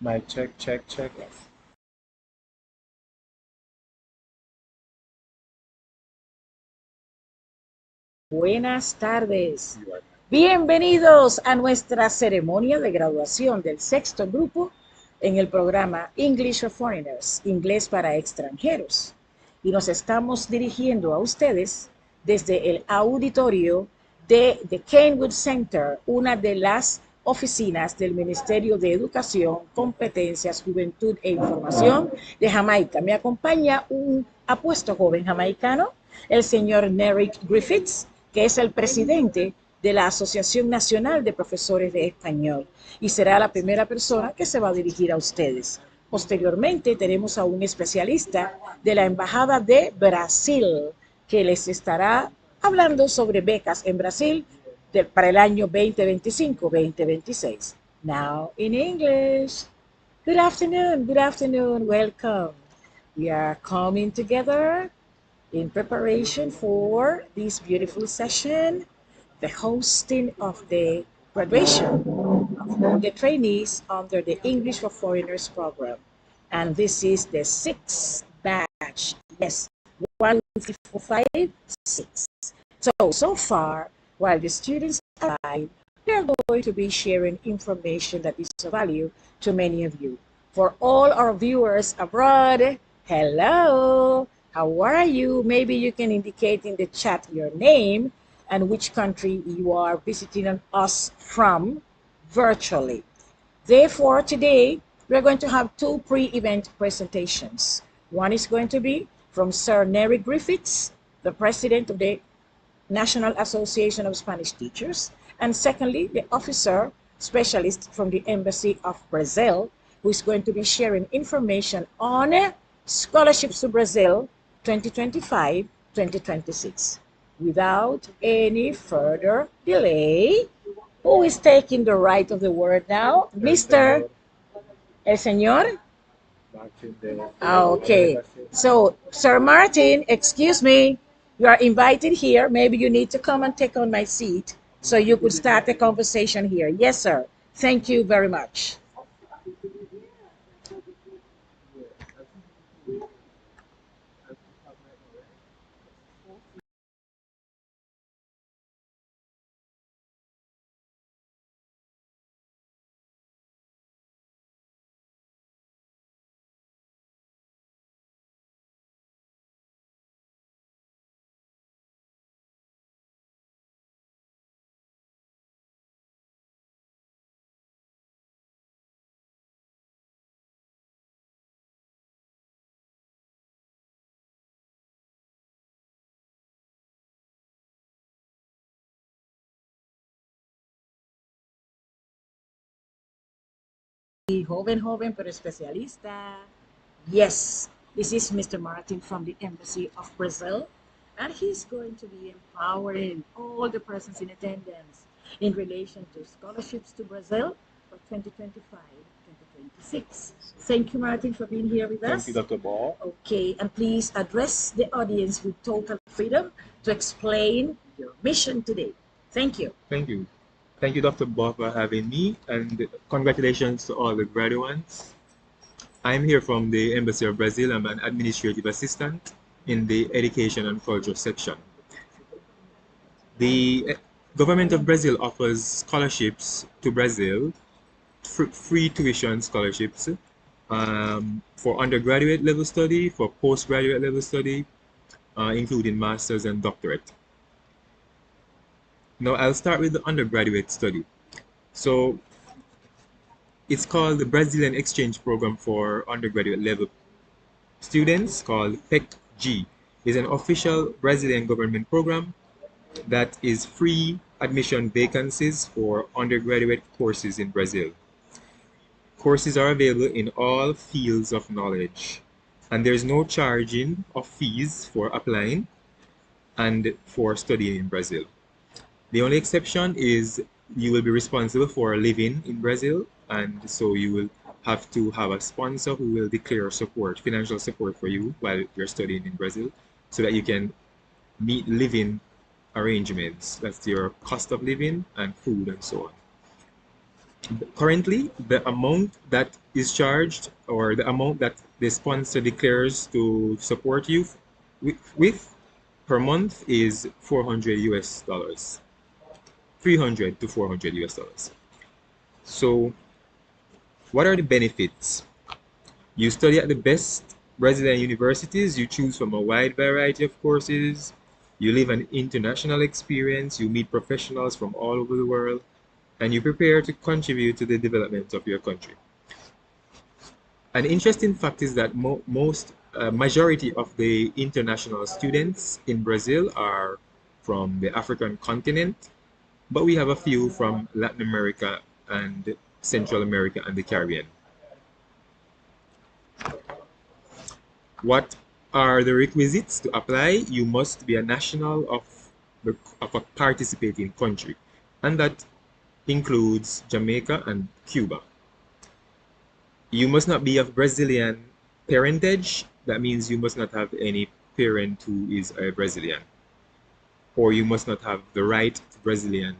Mic check, check, check. Yes. Buenas tardes. Bienvenidos a nuestra ceremonia de graduación del sexto grupo en el programa English for Foreigners, Inglés para extranjeros. Y nos estamos dirigiendo a ustedes desde el auditorio de The Kenwood Center, una de las oficinas del Ministerio de Educación, Competencias, Juventud e Información de Jamaica. Me acompaña un apuesto joven jamaicano, el señor Nerick Griffiths, que es el presidente de la Asociación Nacional de Profesores de Español y será la primera persona que se va a dirigir a ustedes. Posteriormente tenemos a un especialista de la Embajada de Brasil que les estará hablando sobre becas en Brasil para el año 2025-2026. Now in English. Good afternoon, welcome. We are coming together in preparation for this beautiful session, the hosting of the graduation of the trainees under the English for Foreigners program. And this is the sixth batch. Yes, 1, 2, 3, 4, 5, 6. So far, while the students arrive, we are going to be sharing information that is of value to many of you. For all our viewers abroad, hello, how are you? Maybe you can indicate in the chat your name and which country you are visiting us from virtually. Therefore, today we're going to have two pre-event presentations. One is going to be from Sir Neri Griffiths, the president of the National Association of Spanish Teachers, and secondly, the officer specialist from the Embassy of Brazil, who is going to be sharing information on scholarships to Brazil 2025-2026. Without any further delay, who is taking the right of the word now? Mr. El Señor? Okay. So, Sir Martin, excuse me, you are invited here. Maybe you need to come and take on my seat so you could start the conversation here. Yes, sir. Thank you very much. Joven, pero especialista. Yes, this is Mr. Martin from the Embassy of Brazil, and he's going to be empowering all the persons in attendance in relation to scholarships to Brazil for 2025-2026. Thank you, Martin, for being here with us. Thank you, Dr. Ball. Okay, and please address the audience with total freedom to explain your mission today. Thank you. Thank you. Thank you, Dr. Ball, for having me, and congratulations to all the graduates. I'm here from the Embassy of Brazil. I'm an administrative assistant in the Education and Culture section. The government of Brazil offers scholarships to Brazil, free tuition scholarships for undergraduate level study, for postgraduate level study, including master's and doctorate. Now I'll start with the undergraduate study. So it's called the Brazilian Exchange Program for undergraduate level students, called PEC-G. It's an official Brazilian government program that is free admission vacancies for undergraduate courses in Brazil. Courses are available in all fields of knowledge, and there's no charging of fees for applying and for studying in Brazil. The only exception is you will be responsible for living in Brazil, and so you will have to have a sponsor who will declare support, financial support for you while you're studying in Brazil, so that you can meet living arrangements. That's your cost of living and food and so on. Currently, the amount that is charged, or the amount that the sponsor declares to support you with per month, is 400 US dollars, 300 to 400 US dollars. So what are the benefits? You study at the best Brazilian universities, you choose from a wide variety of courses, you live an international experience, you meet professionals from all over the world, and you prepare to contribute to the development of your country. An interesting fact is that majority of the international students in Brazil are from the African continent, but we have a few from Latin America and Central America and the Caribbean. What are the requisites to apply? You must be a national of a participating country, and that includes Jamaica and Cuba. You must not be of Brazilian parentage. That means you must not have any parent who is a Brazilian, or you must not have the right to Brazilian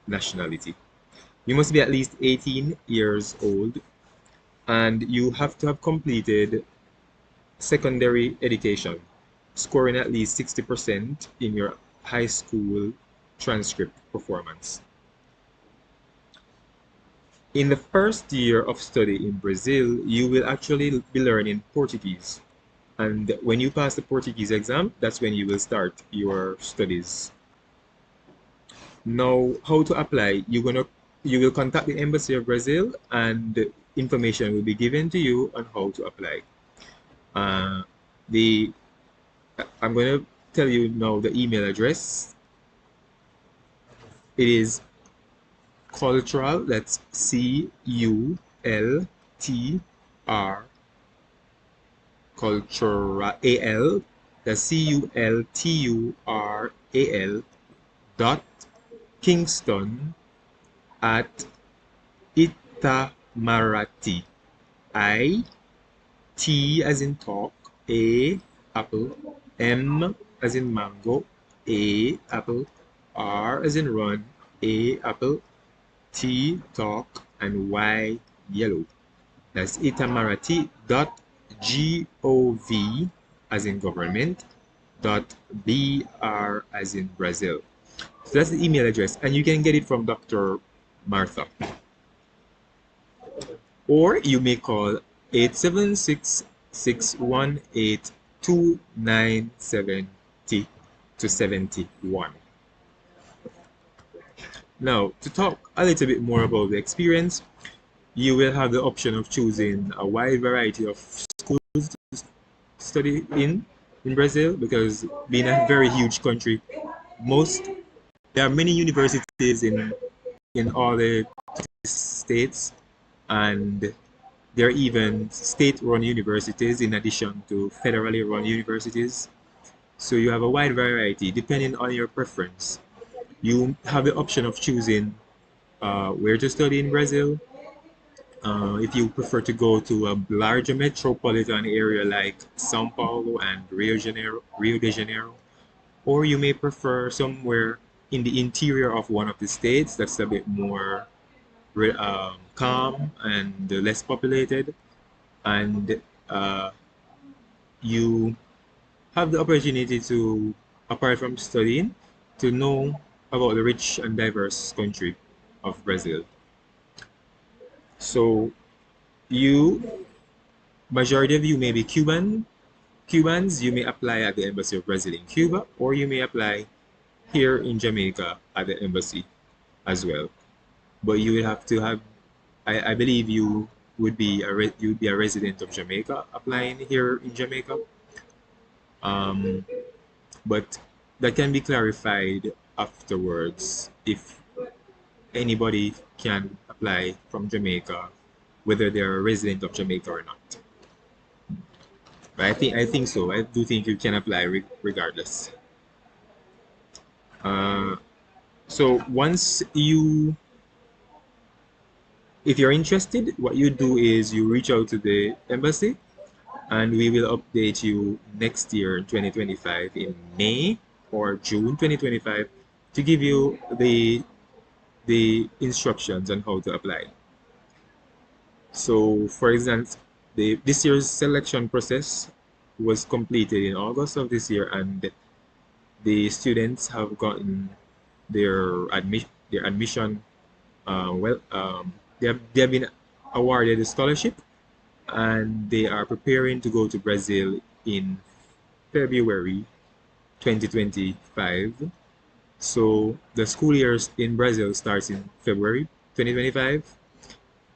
nationality. You must be at least 18 years old, and you have to have completed secondary education, scoring at least 60% in your high school transcript performance. In the first year of study in Brazil, you will actually be learning Portuguese. And when you pass the Portuguese exam, that's when you will start your studies. Now, how to apply? You will contact the Embassy of Brazil, and information will be given to you on how to apply. Uh, the I'm going to tell you now the email address. It is cultural, that's CULTR, cultural, AL, that's CULTURAL dot Kingston at Itamaraty. T as in talk, A apple, M as in mango, A apple, R as in run, A apple, T talk, and Y yellow. That's Itamaraty.gov as in government, .br as in Brazil. So that's the email address, and you can get it from Dr. Martha. Or you may call 876-618-2970 to 71. Now, to talk a little bit more about the experience, you will have the option of choosing a wide variety of schools to study in Brazil, because being a very huge country, there are many universities in all the states, and there are even state-run universities in addition to federally run universities. So you have a wide variety depending on your preference. You have the option of choosing where to study in Brazil. If you prefer to go to a larger metropolitan area like Sao Paulo and Rio de Janeiro, or you may prefer somewhere in the interior of one of the states that's a bit more calm and less populated, and you have the opportunity to, apart from studying, to know about the rich and diverse country of Brazil. So majority of you may be Cubans. You may apply at the Embassy of Brazil in Cuba, or you may apply here in Jamaica at the embassy as well. But you will have to have, I believe you would be a resident of Jamaica applying here in Jamaica. But that can be clarified afterwards if anybody can apply from Jamaica, whether they're a resident of Jamaica or not. But I think so. I do think you can apply regardless. So if you're interested, what you do is you reach out to the embassy, and we will update you next year, 2025, in May or June 2025, to give you the the instructions on how to apply. So, for instance, this year's selection process was completed in August of this year, and the students have gotten their admission. They have been awarded a scholarship, and they are preparing to go to Brazil in February 2025. So the school year in Brazil starts in February 2025,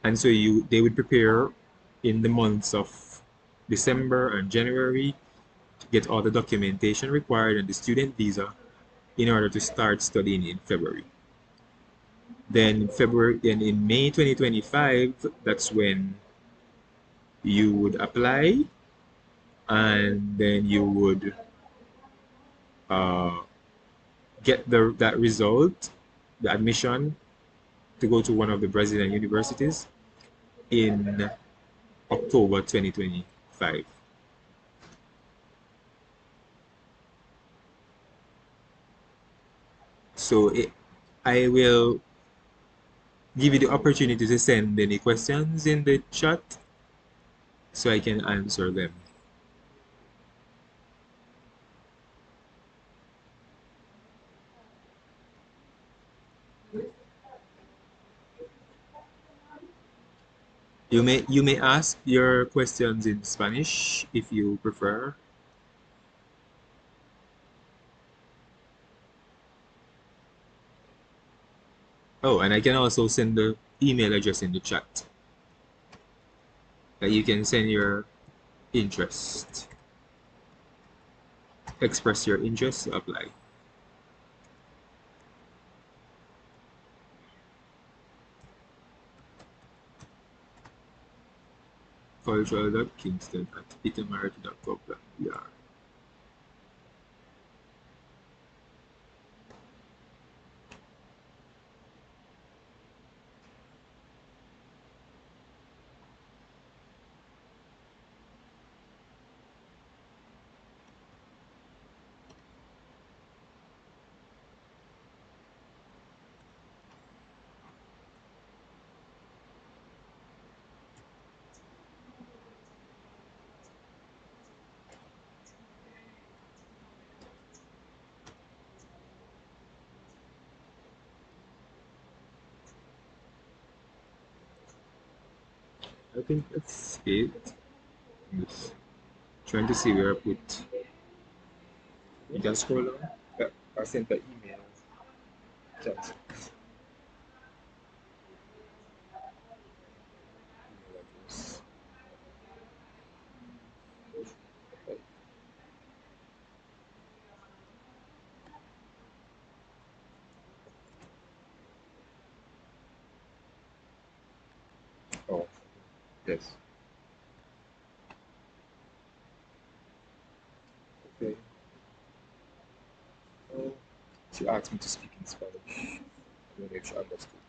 and so they would prepare in the months of December and January to get all the documentation required and the student visa in order to start studying in February. Then in May 2025, that's when you would apply, and then you would uh, get that result, the admission to go to one of the Brazilian universities in October 2025. So I will give you the opportunity to send any questions in the chat so I can answer them. You may ask your questions in Spanish if you prefer. Oh, and I can also send the email address in the chat that you can send your interest, express your interest to apply. cultural.kingston@itamarity.gov.br. I think that's it. I'm just trying to see where I put. You can scroll down. I sent the email chat. Email address. Oh, yes. Okay. Oh, she asked me to speak in Spanish. I don't know if she understood.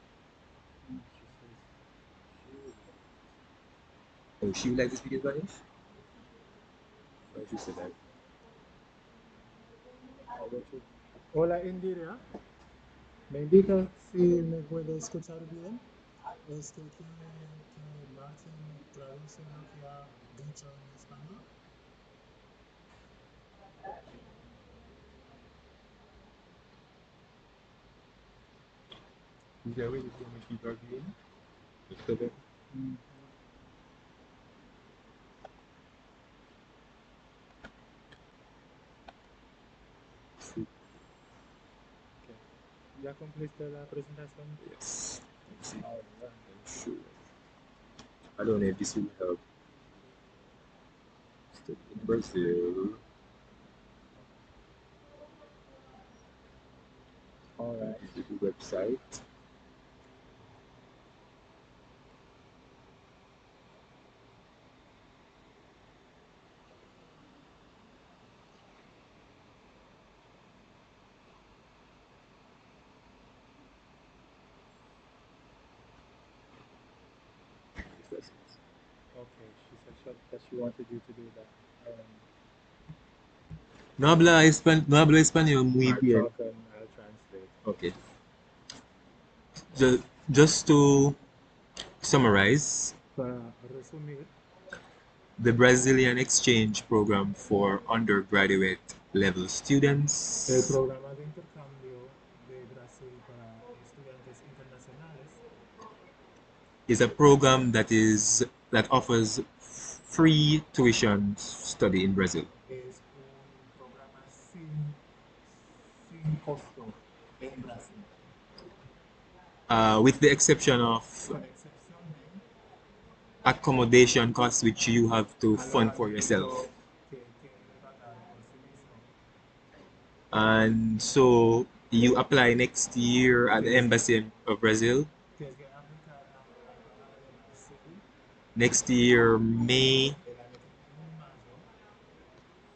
Oh, she would like to speak in Spanish? Oh, she said that. Hola Indira, me indica si me puede escuchar bien. Es que quiere que Martin traduce lo que ha dicho en español. Is there a way to tell me people are doing? Just a bit. See. ¿Ya cumpliste la presentación? Yes. Let's see. All right. I'm sure. I don't know if this will help. Study in Brazil. All right. Visit the website. Yes, that's it. Okay, she said that she wanted you to do that. No habla español muy I'll bien. talk and I'll translate. Okay. Just to summarize, Para resumir, the Brazilian exchange program for undergraduate level el students programa de intercambio de Brasil para estudiantes internacionales is a program that offers free tuition study in Brazil, es un programa sin costo en Brasil, with the exception of con excepción de accommodation costs which you have to fund for yourself. alojamiento que debe pagar por sí mismo. And so you apply next year at the Embassy of Brazil. Tienes que aplicar a la Embajada de Brasil Next year, May, el año que viene en mayo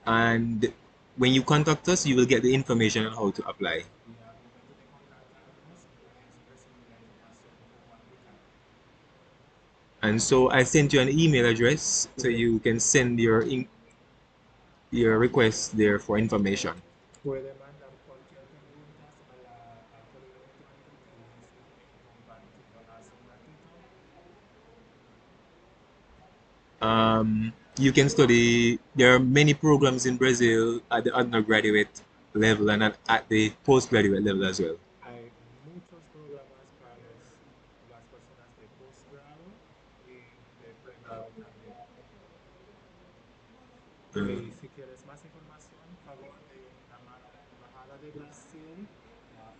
and when you contact us, you will get the information on how to apply. y al momento de contratarnos puedes recibir la información de cómo aplicar. And so I sent you an email address so Puede, you can send your request there for information. puede mandar cualquier pregunta al correo electrónico que les he compartido hace un ratito. You can study, there are many programs in Brazil at the undergraduate level and at the postgraduate level as well. Hay muchos programas para las personas de posgrado y de pregrado también. Y si quieres más información, favor de llamar a la Embajada de Brasil a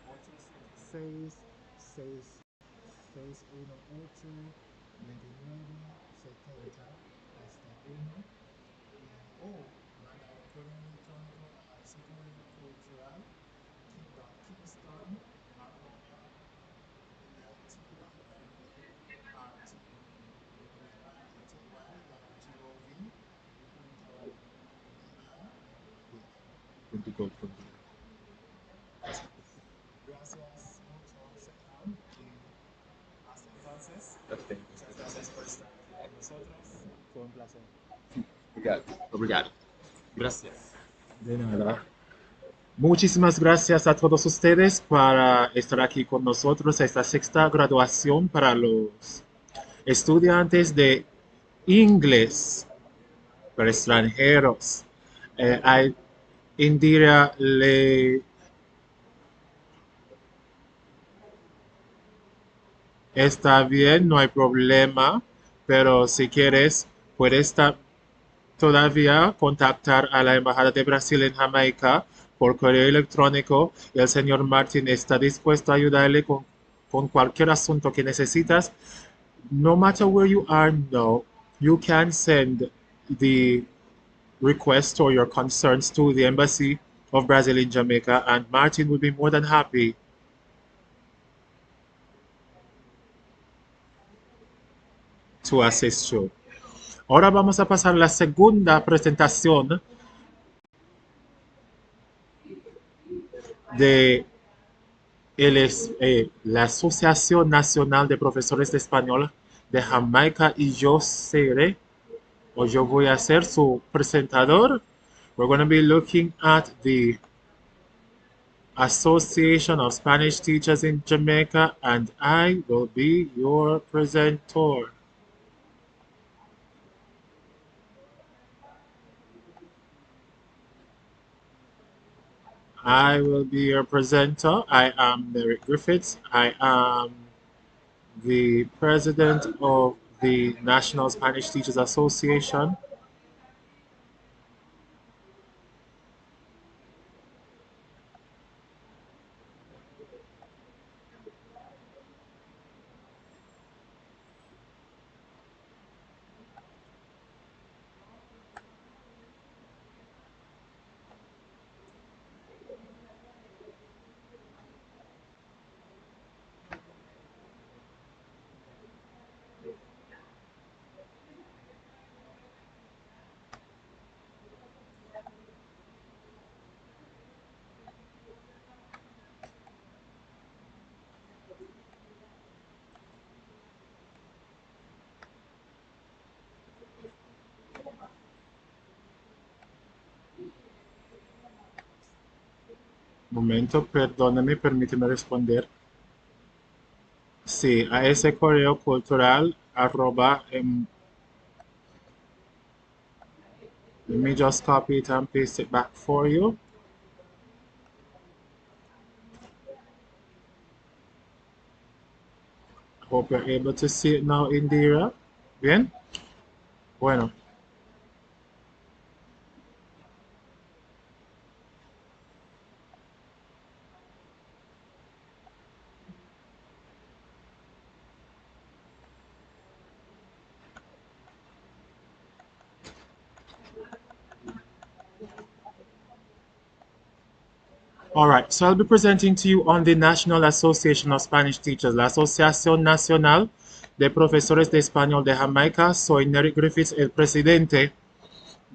876-618-2970 este 1 o mandar un correo electrónico al sitio web cultural keystone.art.gov.ar. Gracias mucho, Seyhan, y hasta entonces, muchas gracias por estar aquí con nosotros. Fue un placer. Obrigado. Gracias. De nada. Muchísimas gracias a todos ustedes para estar aquí con nosotros esta sexta graduación para los estudiantes de inglés para extranjeros. A Indira le está bien, no hay problema, pero si quieres, puedes todavía contactar a la Embajada de Brasil en Jamaica por correo electrónico y el señor Martin está dispuesto a ayudarle con cualquier asunto que necesitas. No matter where you are now, you can send the request or your concerns to the Embassy of Brazil in Jamaica, and Martin will be more than happy to assist you. Ahora vamos a pasar a la segunda presentación de la Asociación Nacional de Profesores de Español de Jamaica y yo seré, o yo voy a ser su presentador. We're going to be looking at the Association of Spanish Teachers in Jamaica, and I will be your presenter. I will be your presenter. I am Derek Griffiths. I am the president of the National Spanish Teachers Association. Momento, perdóname, permíteme responder. Sí, a ese correo cultural arroba, let me just copy it and paste it back for you. Hope you're able to see it now, Indira. Bien? Bueno. All right, so I'll be presenting to you on the National Association of Spanish Teachers, la Asociación Nacional de Profesores de Español de Jamaica. Soy Nery Griffiths, el presidente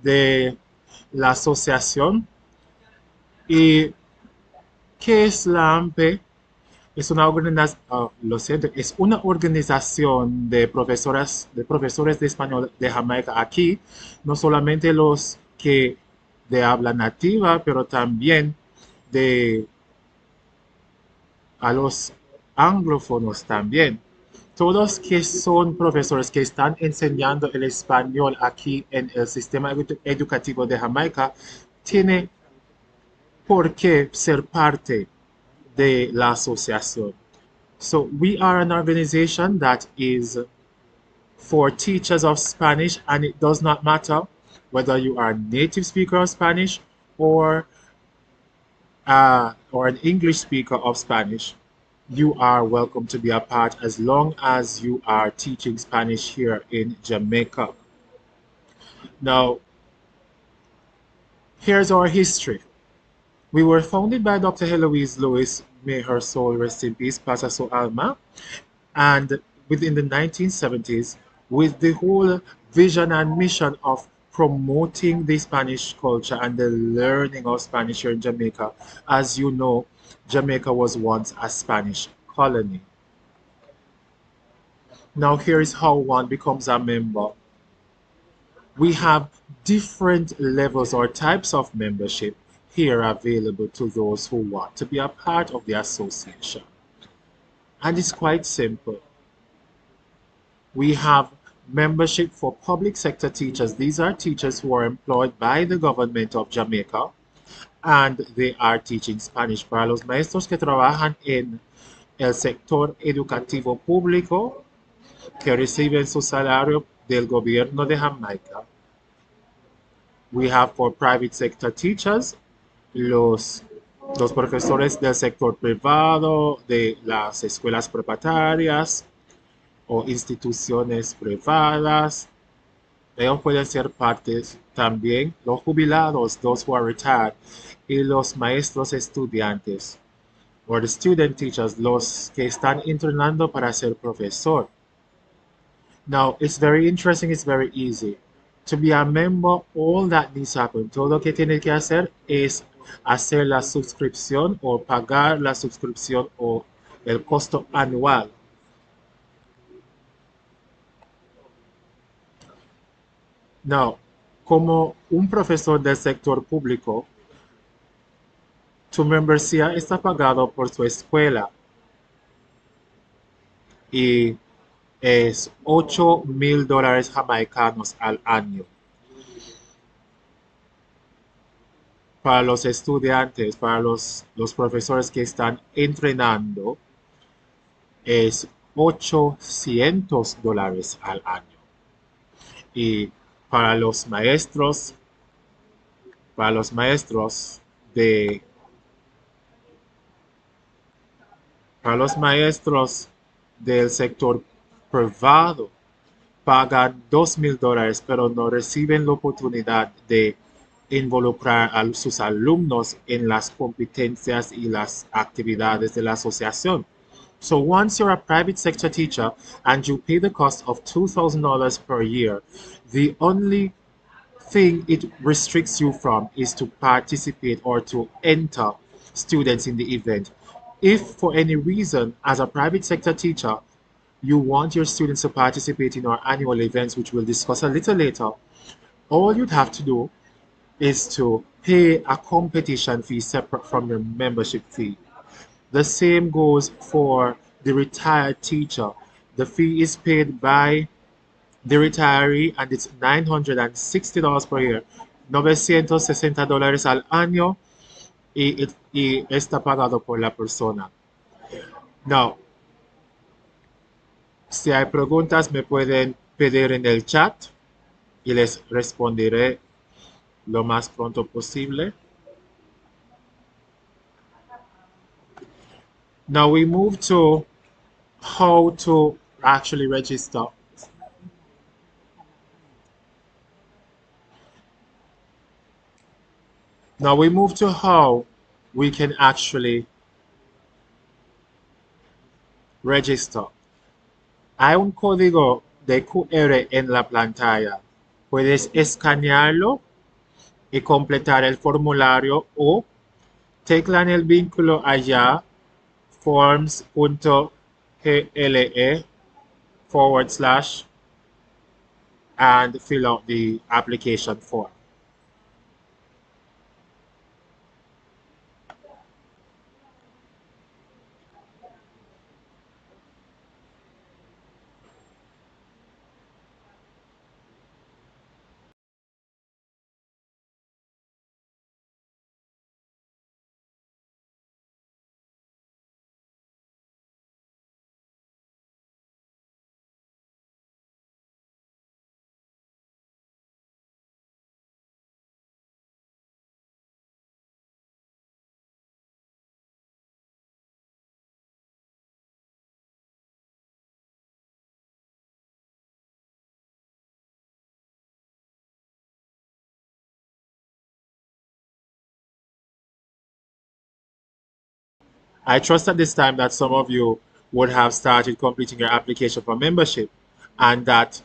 de la asociación. ¿Y qué es la AMPE? Es una lo siento, es una organización de profesores de español de Jamaica aquí, no solamente los que de habla nativa, pero también de a los anglófonos también. Todos que son profesores que están enseñando el español aquí en el sistema educativo de Jamaica, tiene por qué ser parte de la asociación. So we are an organization that is for teachers of Spanish, and it does not matter whether you are a native speaker of Spanish or an English speaker of Spanish. You are welcome to be a part as long as you are teaching Spanish here in Jamaica. Now, here's our history. We were founded by Dr. Heloise Lewis, may her soul rest in peace, Pasa su alma, and within the 1970s, with the whole vision and mission of promoting the Spanish culture and the learning of Spanish here in Jamaica. As you know, Jamaica was once a Spanish colony. Now, here is how one becomes a member. We have different levels or types of membership here available to those who want to be a part of the association. And it's quite simple. We have membership for public sector teachers. These are teachers who are employed by the government of Jamaica and they are teaching Spanish. Para los maestros que trabajan en el sector educativo público, que reciben su salario del gobierno de Jamaica. We have for private sector teachers, los profesores del sector privado, de las escuelas preparatorias o instituciones privadas. Ellos pueden ser partes también, los jubilados, those who are retired, y los maestros estudiantes, or the student teachers, los que están entrenando para ser profesor. Now, it's very interesting, it's very easy. To be a member, all that needs to happen, todo lo que tiene que hacer es hacer la suscripción o pagar la suscripción o el costo anual. Now, como un profesor del sector público, tu membresía está pagado por tu escuela y es $8,000 jamaicanos al año. Para los estudiantes, para los profesores que están entrenando, es $800 al año. Y para los maestros de para los maestros del sector privado pagan $2,000, pero no reciben la oportunidad de involucrar a sus alumnos en las competencias y las actividades de la asociación. So once you're a private sector teacher and you pay the cost of $2,000 per year, the only thing it restricts you from is to participate or to enter students in the event. If for any reason, as a private sector teacher, you want your students to participate in our annual events, which we'll discuss a little later, all you'd have to do is to pay a competition fee separate from your membership fee. The same goes for the retired teacher. The fee is paid by the retiree and it's $960 per year. $960 al año y está pagado por la persona. Now, si hay preguntas, me pueden pedir en el chat y les responderé lo más pronto posible. Now we move to how to actually register. Now we move to how we can actually register. Hay un código de QR en la pantalla. Puedes escanearlo y completar el formulario o tecla el vínculo allá forms.gle/ and fill out the application form. I trust at this time that some of you would have started completing your application for membership and that